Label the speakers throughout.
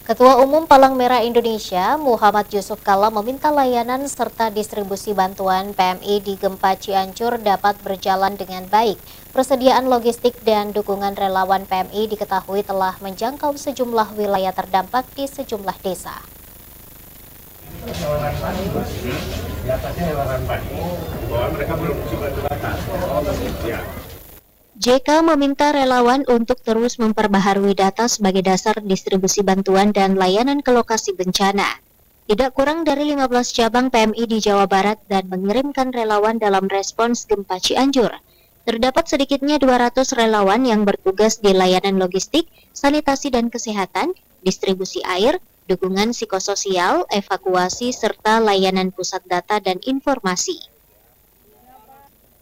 Speaker 1: Ketua Umum Palang Merah Indonesia, Muhammad Yusuf Kala meminta layanan serta distribusi bantuan PMI di gempa Cianjur dapat berjalan dengan baik. Persediaan logistik dan dukungan relawan PMI diketahui telah menjangkau sejumlah wilayah terdampak di sejumlah desa. JK meminta relawan untuk terus memperbaharui data sebagai dasar distribusi bantuan dan layanan ke lokasi bencana. Tidak kurang dari 15 cabang PMI di Jawa Barat dan mengirimkan relawan dalam respons gempa Cianjur. Terdapat sedikitnya 200 relawan yang bertugas di layanan logistik, sanitasi dan kesehatan, distribusi air, dukungan psikososial, evakuasi, serta layanan pusat data dan informasi.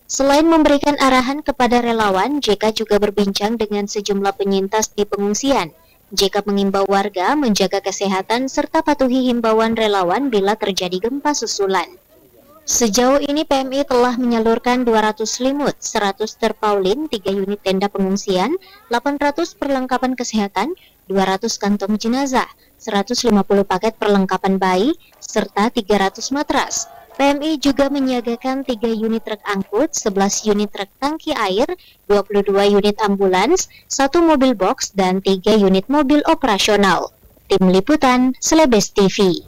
Speaker 1: Selain memberikan arahan kepada relawan, JK juga berbincang dengan sejumlah penyintas di pengungsian. JK mengimbau warga menjaga kesehatan serta patuhi himbauan relawan bila terjadi gempa susulan. Sejauh ini PMI telah menyalurkan 200 selimut, 100 terpaulin, 3 unit tenda pengungsian, 800 perlengkapan kesehatan, 200 kantong jenazah, 150 paket perlengkapan bayi, serta 300 matras. PMI juga menyiagakan 3 unit truk angkut, 11 unit truk tangki air, 22 unit ambulans, 1 mobil box, dan 3 unit mobil operasional. Tim Liputan, Selebes TV.